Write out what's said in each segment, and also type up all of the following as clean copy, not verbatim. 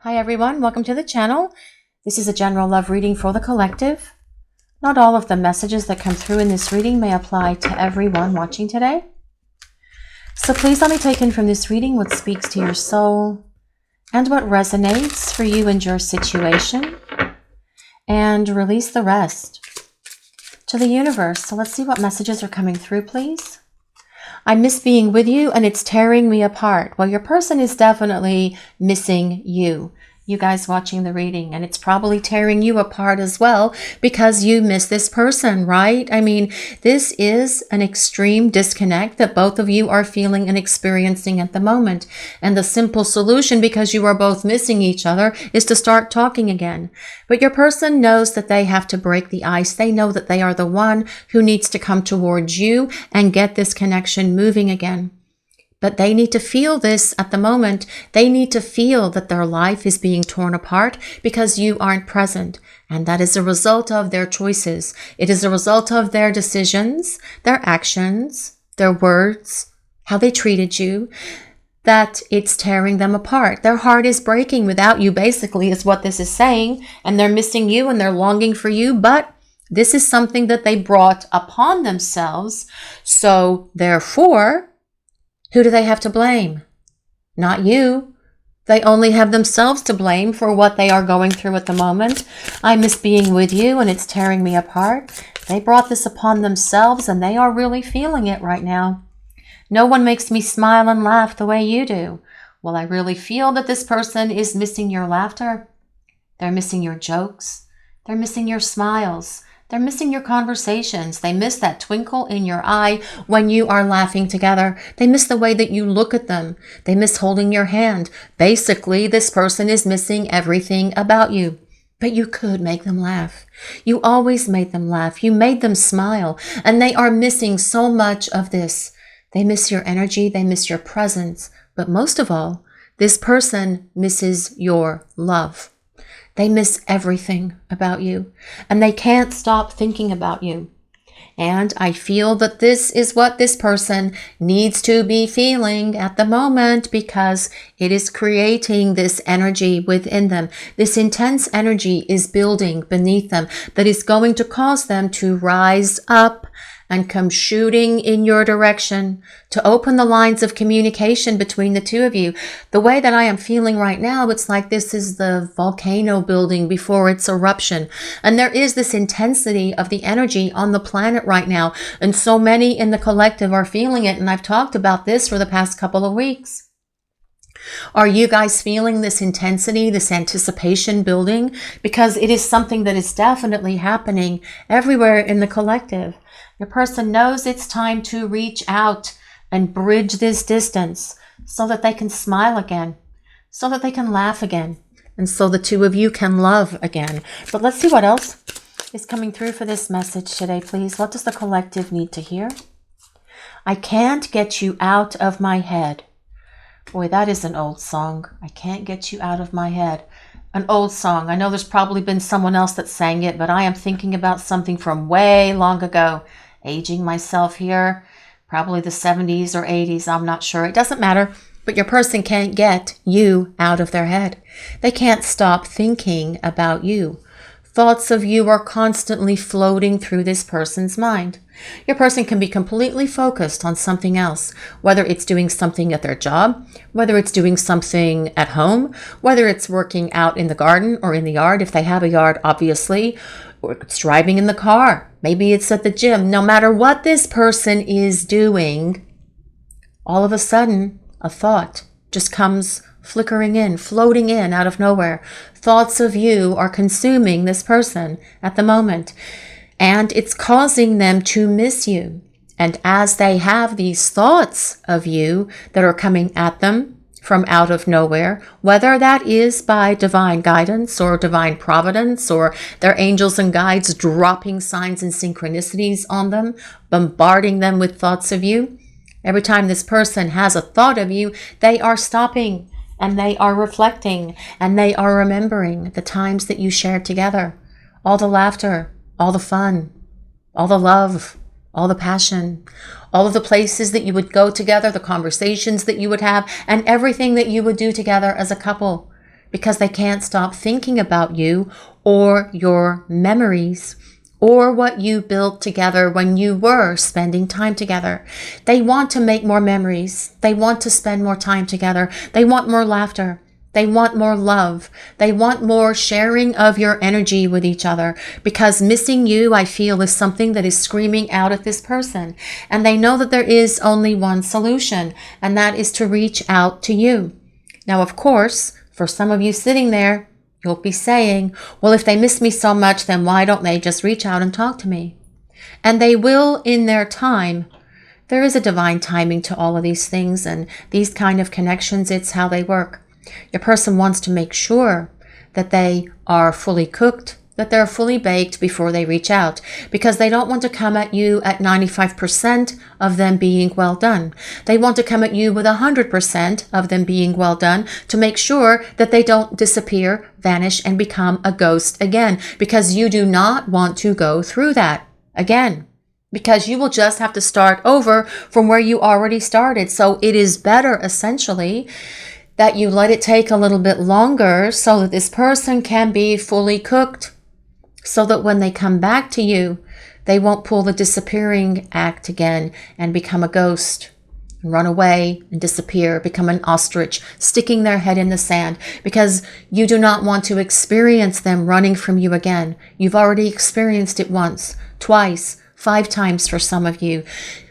Hi everyone, welcome to the channel. This is a general love reading for the collective. Not all of the messages that come through in this reading may apply to everyone watching today. So please let me take in from this reading what speaks to your soul and what resonates for you and your situation, and release the rest to the universe. So let's see what messages are coming through, please. I miss being with you and it's tearing me apart. Well, your person is definitely missing you. You guys watching the reading, and it's probably tearing you apart as well because you miss this person, right? I mean, this is an extreme disconnect that both of you are feeling and experiencing at the moment. And the simple solution, because you are both missing each other, is to start talking again. But your person knows that they have to break the ice. They know that they are the one who needs to come towards you and get this connection moving again. But they need to feel this at the moment. They need to feel that their life is being torn apart because you aren't present. And that is a result of their choices. It is a result of their decisions, their actions, their words, how they treated you, that it's tearing them apart. Their heart is breaking without you, basically, is what this is saying. And they're missing you and they're longing for you. But this is something that they brought upon themselves. So therefore, who do they have to blame? Not you. They only have themselves to blame for what they are going through at the moment. I miss being with you and it's tearing me apart. They brought this upon themselves and they are really feeling it right now. No one makes me smile and laugh the way you do. Well, I really feel that this person is missing your laughter. They're missing your jokes. They're missing your smiles. They're missing your conversations. They miss that twinkle in your eye when you are laughing together. They miss the way that you look at them. They miss holding your hand. Basically, this person is missing everything about you. But you could make them laugh. You always made them laugh. You made them smile. And they are missing so much of this. They miss your energy. They miss your presence. But most of all, this person misses your love. They miss everything about you, and they can't stop thinking about you. And I feel that this is what this person needs to be feeling at the moment, because it is creating this energy within them. This intense energy is building beneath them that is going to cause them to rise up and come shooting in your direction, to open the lines of communication between the two of you. The way that I am feeling right now, it's like this is the volcano building before its eruption. And there is this intensity of the energy on the planet right now. And so many in the collective are feeling it. And I've talked about this for the past couple of weeks. Are you guys feeling this intensity, this anticipation building? Because it is something that is definitely happening everywhere in the collective. Your person knows it's time to reach out and bridge this distance so that they can smile again, so that they can laugh again, and so the two of you can love again. But let's see what else is coming through for this message today, please. What does the collective need to hear? I can't get you out of my head. Boy, that is an old song. I can't get you out of my head. An old song. I know there's probably been someone else that sang it, but I am thinking about something from way long ago. Aging myself here. Probably the 70s or 80s. I'm not sure. It doesn't matter. But your person can't get you out of their head. They can't stop thinking about you. Thoughts of you are constantly floating through this person's mind. Your person can be completely focused on something else, whether it's doing something at their job, whether it's doing something at home, whether it's working out in the garden or in the yard, if they have a yard, obviously, or it's driving in the car. Maybe it's at the gym. No matter what this person is doing, all of a sudden, a thought just comes flickering in, floating in out of nowhere. Thoughts of you are consuming this person at the moment, and it's causing them to miss you. And as they have these thoughts of you that are coming at them from out of nowhere, whether that is by divine guidance or divine providence or their angels and guides dropping signs and synchronicities on them, bombarding them with thoughts of you, every time this person has a thought of you, they are stopping. And they are reflecting, and they are remembering the times that you shared together. All the laughter, all the fun, all the love, all the passion, all of the places that you would go together, the conversations that you would have, and everything that you would do together as a couple. because they can't stop thinking about you or your memories or what you built together when you were spending time together. They want to make more memories. They want to spend more time together. They want more laughter. They want more love. They want more sharing of your energy with each other, because missing you, I feel, is something that is screaming out at this person. And they know that there is only one solution, and that is to reach out to you. Now, of course, for some of you sitting there, you'll be saying, well, if they miss me so much, then why don't they just reach out and talk to me? And they will in their time. There is a divine timing to all of these things, and these kind of connections, it's how they work. Your person wants to make sure that they are fully cooked, that they're fully baked before they reach out, because they don't want to come at you at 95% of them being well done. They want to come at you with 100% of them being well done to make sure that they don't disappear, vanish, and become a ghost again, because you do not want to go through that again, because you will just have to start over from where you already started. So it is better, essentially, that you let it take a little bit longer so that this person can be fully cooked, so that when they come back to you, they won't pull the disappearing act again and become a ghost, run away and disappear, become an ostrich, sticking their head in the sand, because you do not want to experience them running from you again. You've already experienced it once, twice, 5 times for some of you.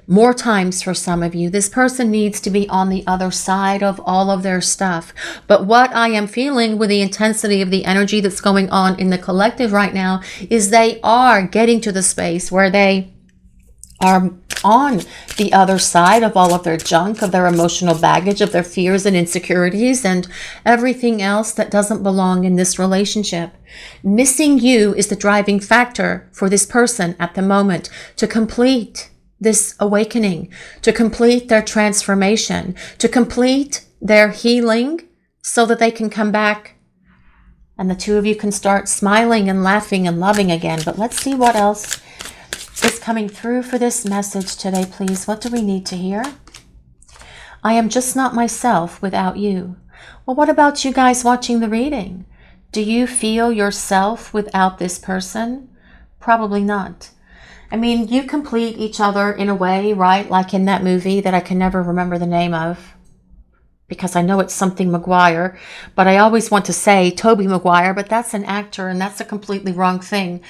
More times for some of you. This person needs to be on the other side of all of their stuff. But what I am feeling with the intensity of the energy that's going on in the collective right now is they are getting to the space where they are on the other side of all of their junk, of their emotional baggage, of their fears and insecurities, and everything else that doesn't belong in this relationship. Missing you is the driving factor for this person at the moment to complete this awakening, to complete their transformation, to complete their healing, so that they can come back and the two of you can start smiling and laughing and loving again. But let's see what else is coming through for this message today, please. What do we need to hear? I am just not myself without you. Well, what about you guys watching the reading? Do you feel yourself without this person? Probably not. I mean, you complete each other in a way, right? Like in that movie that I can never remember the name of, because I know it's something Maguire, but I always want to say Toby Maguire, but that's an actor and that's a completely wrong thing.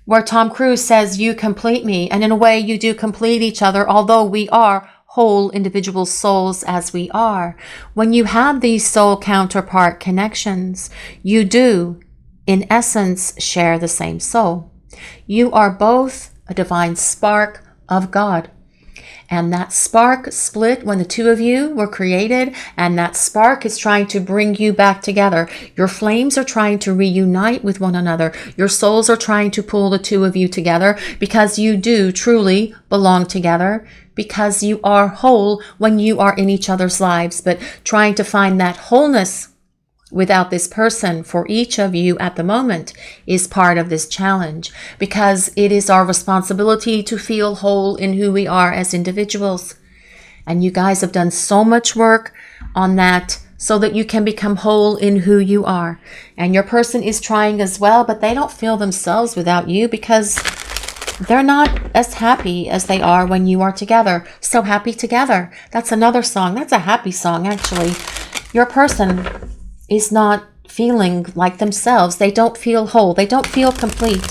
Where Tom Cruise says, you complete me. And in a way, you do complete each other, although we are whole individual souls as we are. When you have these soul counterpart connections, you do, in essence, share the same soul. You are both a divine spark of God. And that spark split when the two of you were created, and that spark is trying to bring you back together. Your flames are trying to reunite with one another. Your souls are trying to pull the two of you together, because you do truly belong together, because you are whole when you are in each other's lives. But trying to find that wholeness without this person for each of you at the moment is part of this challenge, because it is our responsibility to feel whole in who we are as individuals. And you guys have done so much work on that so that you can become whole in who you are. And your person is trying as well, but they don't feel themselves without you, because they're not as happy as they are when you are together. So happy together. That's another song. That's a happy song, actually. Your person is not feeling like themselves. They don't feel whole. They don't feel complete.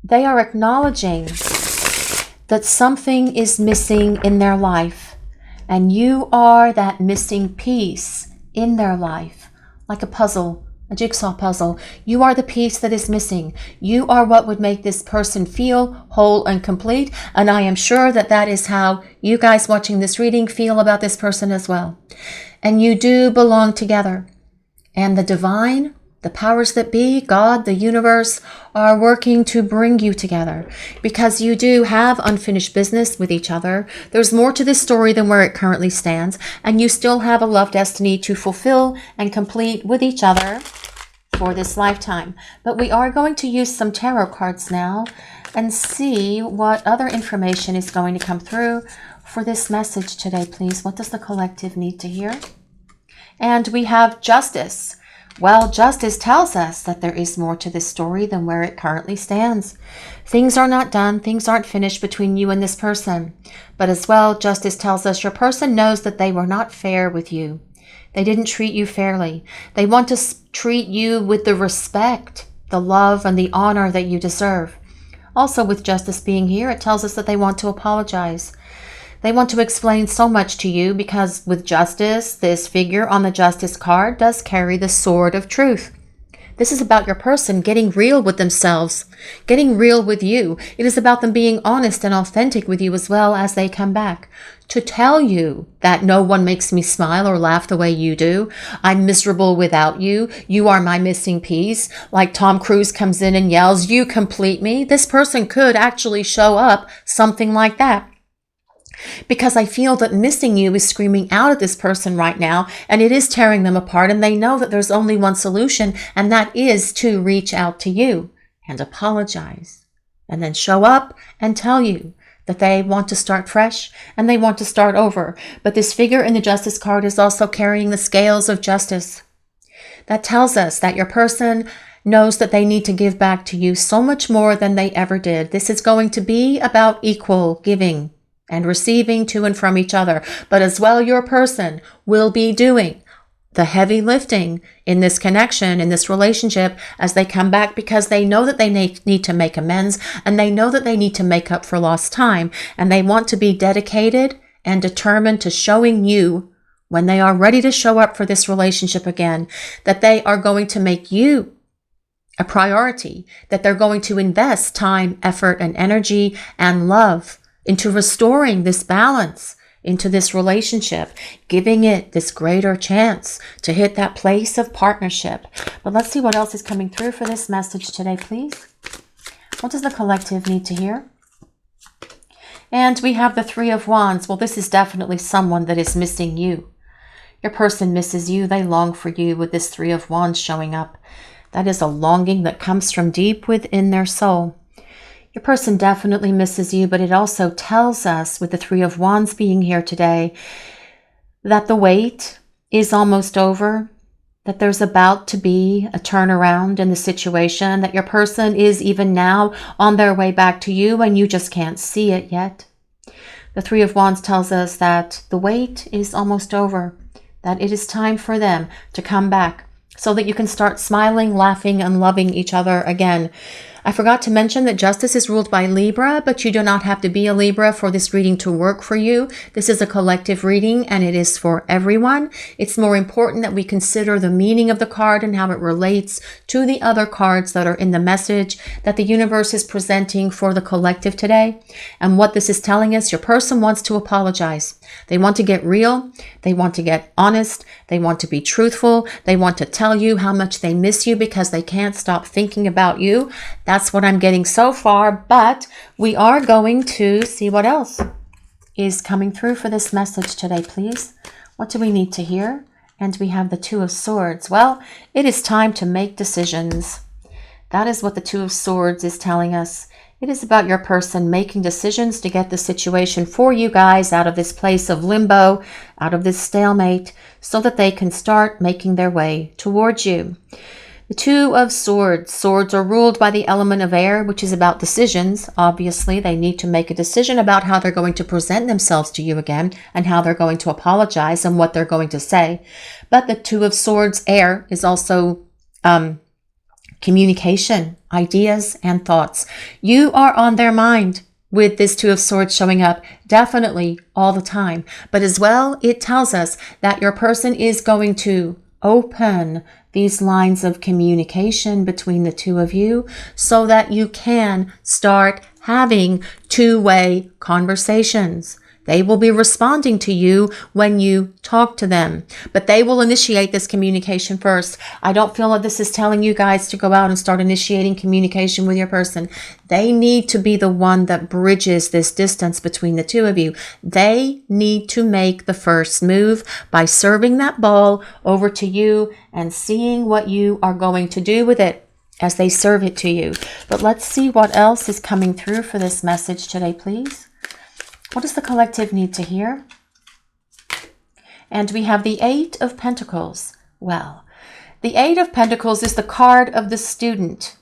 They are acknowledging that something is missing in their life, and you are that missing piece in their life, like a puzzle, a jigsaw puzzle. You are the piece that is missing. You are what would make this person feel whole and complete, and I am sure that that is how you guys watching this reading feel about this person as well. And you do belong together. And the divine, the powers that be, God, the universe, are working to bring you together, because you do have unfinished business with each other. There's more to this story than where it currently stands, and you still have a love destiny to fulfill and complete with each other for this lifetime. But we are going to use some tarot cards now and see what other information is going to come through for this message today, please. What does the collective need to hear? And we have justice. Well, justice tells us that there is more to this story than where it currently stands. Things are not done. Things aren't finished between you and this person. But as well, justice tells us your person knows that they were not fair with you. They didn't treat you fairly. They want to treat you with the respect, the love, and the honor that you deserve. Also, with justice being here, it tells us that they want to apologize. They want to explain so much to you because with justice, this figure on the justice card does carry the sword of truth. This is about your person getting real with themselves, getting real with you. It is about them being honest and authentic with you as well as they come back. To tell you that no one makes me smile or laugh the way you do. I'm miserable without you. You are my missing piece. Like Tom Cruise comes in and yells, "You complete me." This person could actually show up something like that. Because I feel that missing you is screaming out at this person right now, and it is tearing them apart, and they know that there's only one solution, and that is to reach out to you and apologize, and then show up and tell you that they want to start fresh and they want to start over. But this figure in the justice card is also carrying the scales of justice. That tells us that your person knows that they need to give back to you so much more than they ever did. This is going to be about equal giving and receiving to and from each other. But as well, your person will be doing the heavy lifting in this connection, in this relationship, as they come back, because they know that they need to make amends, and they know that they need to make up for lost time, and they want to be dedicated and determined to showing you, when they are ready to show up for this relationship again, that they are going to make you a priority, that they're going to invest time, effort, and energy and love into restoring this balance into this relationship, giving it this greater chance to hit that place of partnership. But let's see what else is coming through for this message today, please. What does the collective need to hear? And we have the Three of Wands. Well, this is definitely someone that is missing you. Your person misses you. They long for you with this Three of Wands showing up. That is a longing that comes from deep within their soul. Your person definitely misses you, but it also tells us, with the Three of Wands being here today, that the wait is almost over, that there's about to be a turnaround in the situation, that your person is even now on their way back to you and you just can't see it yet. The Three of Wands tells us that the wait is almost over, that it is time for them to come back so that you can start smiling, laughing, and loving each other again. I forgot to mention that justice is ruled by Libra, but you do not have to be a Libra for this reading to work for you. This is a collective reading and it is for everyone. It's more important that we consider the meaning of the card and how it relates to the other cards that are in the message that the universe is presenting for the collective today. And what this is telling us, your person wants to apologize. They want to get real. They want to get honest. They want to be truthful. They want to tell you how much they miss you because they can't stop thinking about you. That's what I'm getting so far, but we are going to see what else is coming through for this message today, please. What do we need to hear? And we have the Two of Swords. Well, it is time to make decisions. That is what the Two of Swords is telling us. It is about your person making decisions to get the situation for you guys out of this place of limbo, out of this stalemate, so that they can start making their way towards you. The Two of Swords. Swords are ruled by the element of air, which is about decisions. Obviously, they need to make a decision about how they're going to present themselves to you again and how they're going to apologize and what they're going to say. But the Two of Swords, air, is also communication, ideas, and thoughts. You are on their mind with this Two of Swords showing up definitely all the time. But as well, it tells us that your person is going to open these lines of communication between the two of you so that you can start having two-way conversations. They will be responding to you when you talk to them, but they will initiate this communication first. I don't feel that this is telling you guys to go out and start initiating communication with your person. They need to be the one that bridges this distance between the two of you. They need to make the first move by serving that ball over to you and seeing what you are going to do with it as they serve it to you. But let's see what else is coming through for this message today, please. What does the collective need to hear? And we have the Eight of Pentacles. Well, the Eight of Pentacles is the card of the student.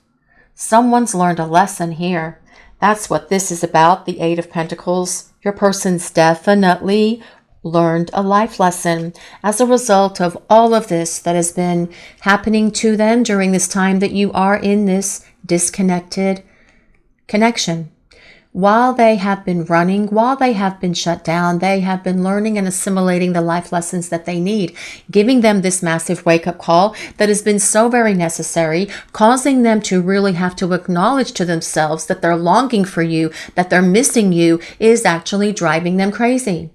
Someone's learned a lesson here. That's what this is about, the Eight of Pentacles. Your person's definitely learned a life lesson as a result of all of this that has been happening to them during this time that you are in this disconnected connection. While they have been running, while they have been shut down, they have been learning and assimilating the life lessons that they need, giving them this massive wake-up call that has been so very necessary, causing them to really have to acknowledge to themselves that they're longing for you, that they're missing you, is actually driving them crazy.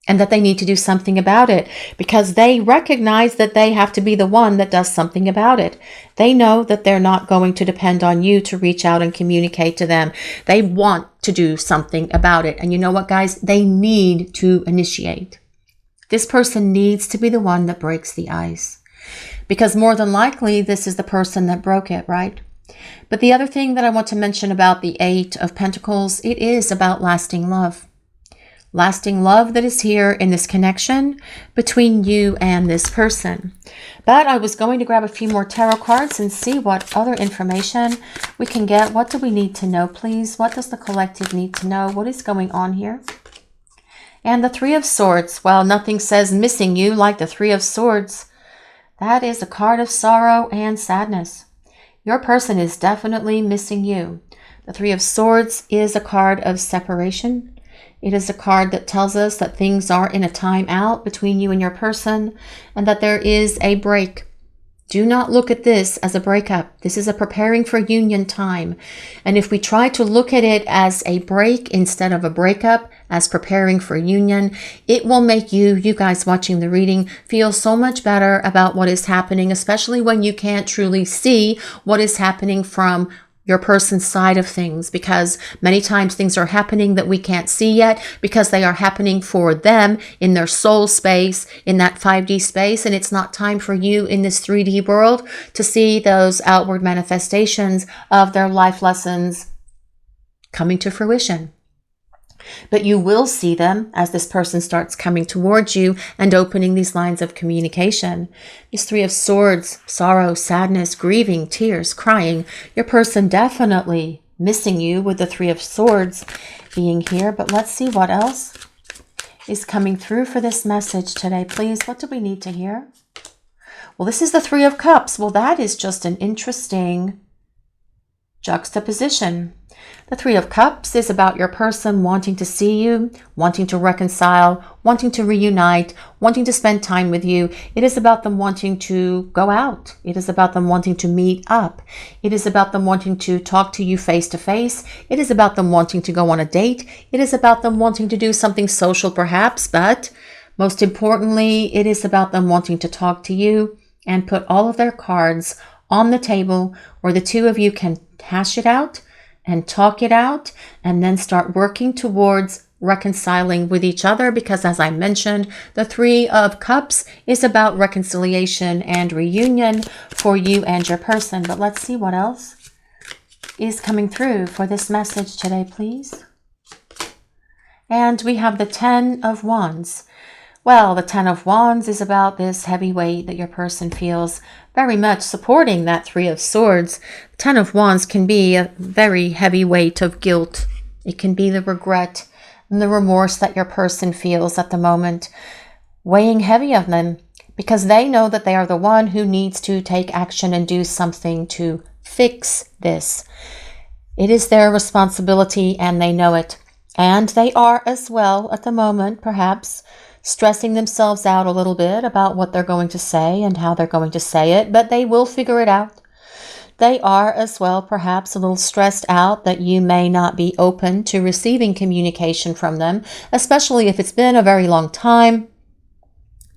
And that they need to do something about it because they recognize that they have to be the one that does something about it. They know that they're not going to depend on you to reach out and communicate to them. They want to do something about it. And you know what, guys? They need to initiate. This person needs to be the one that breaks the ice because more than likely, this is the person that broke it, right? But the other thing that I want to mention about the Eight of Pentacles, it is about lasting love. Lasting love that is here in this connection between you and this person. But I was going to grab a few more tarot cards and see what other information we can get. What do we need to know, please? What does the collective need to know? What is going on here? And the Three of Swords. Well, nothing says missing you like the Three of Swords. That is a card of sorrow and sadness. Your person is definitely missing you. The Three of Swords is a card of separation. It is a card that tells us that things are in a time out between you and your person and that there is a break. Do not look at this as a breakup. This is a preparing for union time. And if we try to look at it as a break instead of a breakup, as preparing for union, it will make you guys watching the reading, feel so much better about what is happening, especially when you can't truly see what is happening from your person's side of things, because many times things are happening that we can't see yet because they are happening for them in their soul space, in that 5D space. And it's not time for you in this 3D world to see those outward manifestations of their life lessons coming to fruition. But you will see them as this person starts coming towards you and opening these lines of communication. This Three of Swords, sorrow, sadness, grieving, tears, crying. Your person definitely missing you with the Three of Swords being here. But let's see what else is coming through for this message today, please. What do we need to hear? Well, this is the Three of Cups. Well, that is just an interesting juxtaposition. The Three of Cups is about your person wanting to see you, wanting to reconcile, wanting to reunite, wanting to spend time with you. It is about them wanting to go out. It is about them wanting to meet up. It is about them wanting to talk to you face to face. It is about them wanting to go on a date. It is about them wanting to do something social perhaps, but most importantly, it is about them wanting to talk to you and put all of their cards on the table where the two of you can hash it out and talk it out and then start working towards reconciling with each other, because as I mentioned, the Three of Cups is about reconciliation and reunion for you and your person. But let's see what else is coming through for this message today, please. And we have the Ten of Wands. Well, the Ten of Wands is about this heavy weight that your person feels, very much supporting that Three of Swords. The Ten of Wands can be a very heavy weight of guilt. It can be the regret and the remorse that your person feels at the moment, weighing heavy on them because they know that they are the one who needs to take action and do something to fix this. It is their responsibility and they know it. And they are as well at the moment, perhaps, stressing themselves out a little bit about what they're going to say and how they're going to say it, but they will figure it out. They are as well perhaps a little stressed out that you may not be open to receiving communication from them, especially if it's been a very long time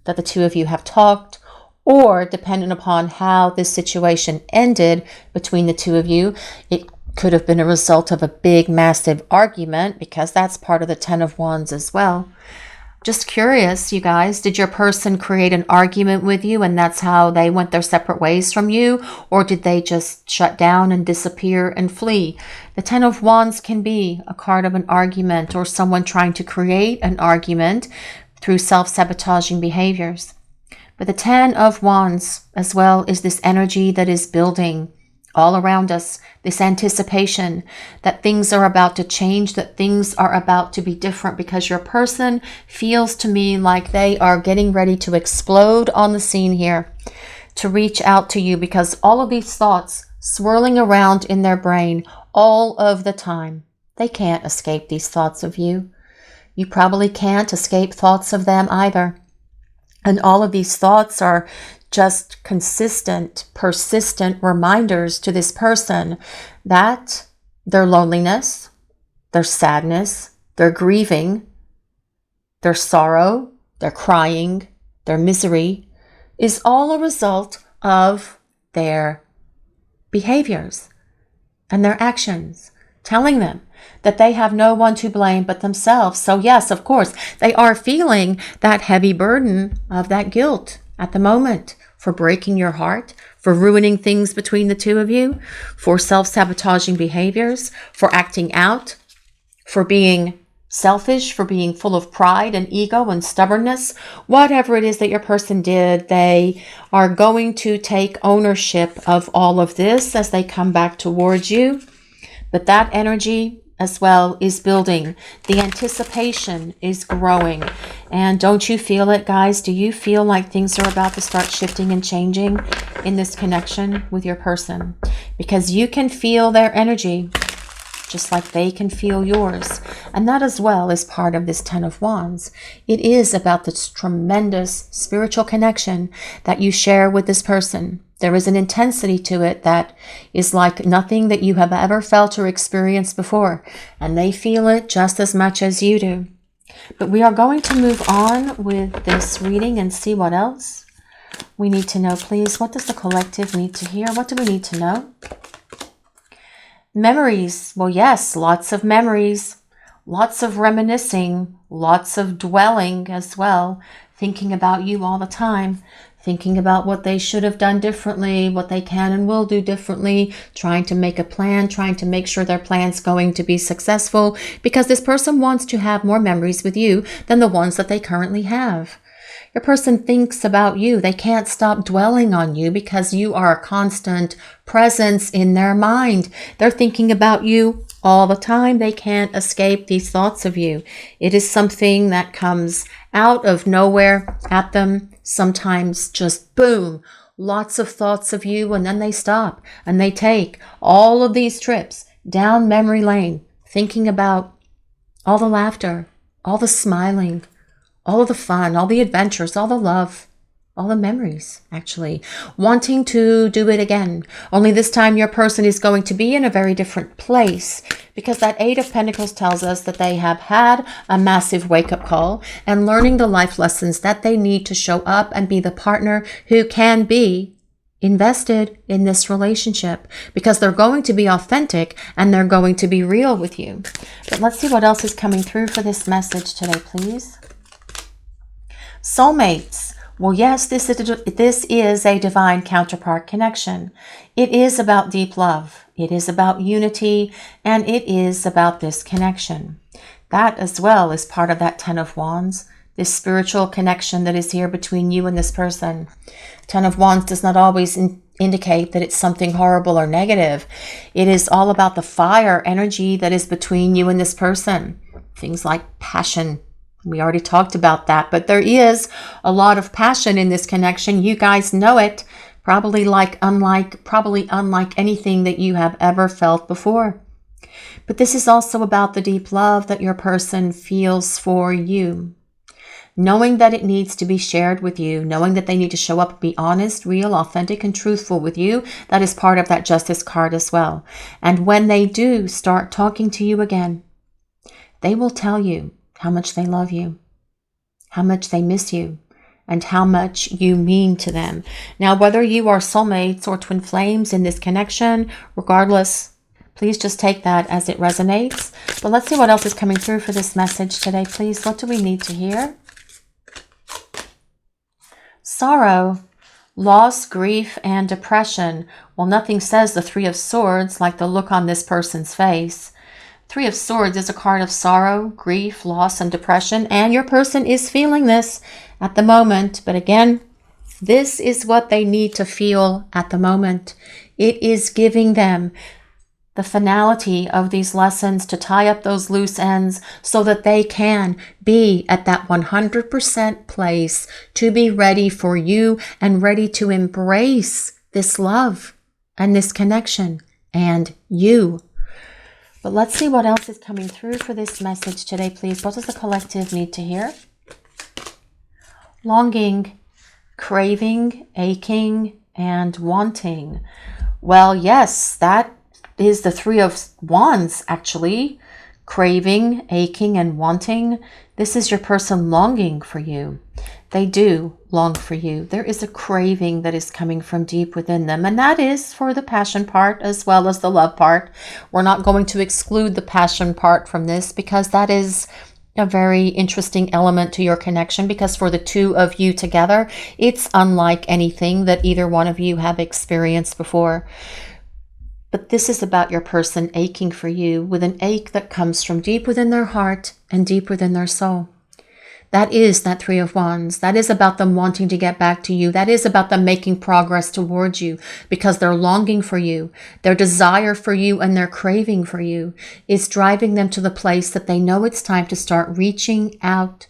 that the two of you have talked, or depending upon how this situation ended between the two of you, it could have been a result of a big, massive argument, because that's part of the Ten of Wands as well. Just curious, you guys, did your person create an argument with you and that's how they went their separate ways from you? Or did they just shut down and disappear and flee? The Ten of Wands can be a card of an argument or someone trying to create an argument through self-sabotaging behaviors. But the Ten of Wands as well is this energy that is building all around us, this anticipation that things are about to change, that things are about to be different, because your person feels to me like they are getting ready to explode on the scene here, to reach out to you, because all of these thoughts swirling around in their brain all of the time. They can't escape these thoughts of you. You probably can't escape thoughts of them either. And all of these thoughts are just consistent, persistent reminders to this person that their loneliness, their sadness, their grieving, their sorrow, their crying, their misery is all a result of their behaviors and their actions, telling them that they have no one to blame but themselves. So yes, of course, they are feeling that heavy burden of that guilt at the moment for breaking your heart, for ruining things between the two of you, for self-sabotaging behaviors, for acting out, for being selfish, for being full of pride and ego and stubbornness. Whatever it is that your person did, they are going to take ownership of all of this as they come back towards you. But that energy as well is building. The anticipation is growing. And don't you feel it, guys? Do you feel like things are about to start shifting and changing in this connection with your person? Because you can feel their energy just like they can feel yours. And that as well is part of this Ten of Wands. It is about this tremendous spiritual connection that you share with this person. There is an intensity to it that is like nothing that you have ever felt or experienced before. And they feel it just as much as you do. But we are going to move on with this reading and see what else we need to know. Please, what does the collective need to hear? What do we need to know? Memories. Well, yes, lots of memories, lots of reminiscing, lots of dwelling as well, thinking about you all the time, thinking about what they should have done differently, what they can and will do differently, trying to make a plan, trying to make sure their plan's going to be successful, because this person wants to have more memories with you than the ones that they currently have. Your person thinks about you. They can't stop dwelling on you because you are a constant presence in their mind. They're thinking about you all the time. They can't escape these thoughts of you. It is something that comes out of nowhere at them. Sometimes just boom, lots of thoughts of you, and then they stop and they take all of these trips down memory lane, thinking about all the laughter, all the smiling, all of the fun, all the adventures, all the love, all the memories, actually, wanting to do it again. Only this time your person is going to be in a very different place, because that Eight of Pentacles tells us that they have had a massive wake-up call and learning the life lessons that they need to show up and be the partner who can be invested in this relationship, because they're going to be authentic and they're going to be real with you. But let's see what else is coming through for this message today, please. Soulmates. Well, yes, this is a divine counterpart connection. It is about deep love. It is about unity, and it is about this connection. That as well is part of that Ten of Wands, this spiritual connection that is here between you and this person. Ten of Wands does not always indicate that it's something horrible or negative. It is all about the fire energy that is between you and this person. Things like passion. We already talked about that, but there is a lot of passion in this connection. You guys know it, probably unlike anything that you have ever felt before. But this is also about the deep love that your person feels for you. Knowing that it needs to be shared with you, knowing that they need to show up and be honest, real, authentic, and truthful with you. That is part of that Justice card as well. And when they do start talking to you again, they will tell you how much they love you, how much they miss you, and how much you mean to them. Now, whether you are soulmates or twin flames in this connection, regardless, please just take that as it resonates. But let's see what else is coming through for this message today, please. What do we need to hear? Sorrow, loss, grief, and depression. Well, nothing says the Three of Swords like the look on this person's face. Three of Swords is a card of sorrow, grief, loss, and depression. And your person is feeling this at the moment. But again, this is what they need to feel at the moment. It is giving them the finality of these lessons to tie up those loose ends so that they can be at that 100% place to be ready for you and ready to embrace this love and this connection and you. But let's see what else is coming through for this message today, please. What does the collective need to hear? Longing, craving, aching, and wanting. Well, yes, that is the Three of Wands, actually. Craving, aching, and wanting. This is your person longing for you. They do long for you. There is a craving that is coming from deep within them, and that is for the passion part as well as the love part. We're not going to exclude the passion part from this because that is a very interesting element to your connection, because for the two of you together, it's unlike anything that either one of you have experienced before. But this is about your person aching for you with an ache that comes from deep within their heart and deep within their soul. That is that Three of Wands. That is about them wanting to get back to you. That is about them making progress towards you because they're longing for you. Their desire for you and their craving for you is driving them to the place that they know it's time to start reaching out.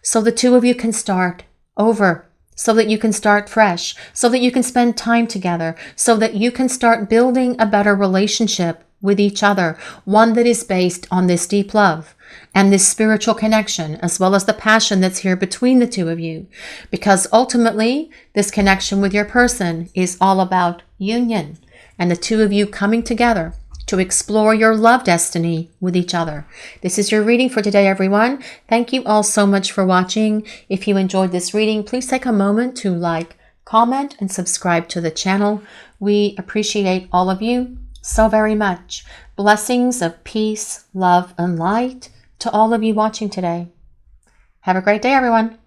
So the two of you can start over, so that you can start fresh, so that you can spend time together, so that you can start building a better relationship with each other, one that is based on this deep love and this spiritual connection, as well as the passion that's here between the two of you. Because ultimately, this connection with your person is all about union and the two of you coming together to explore your love destiny with each other. This is your reading for today, everyone. Thank you all so much for watching. If you enjoyed this reading, please take a moment to like, comment, and subscribe to the channel. We appreciate all of you so very much. Blessings of peace, love, and light to all of you watching today. Have a great day, everyone.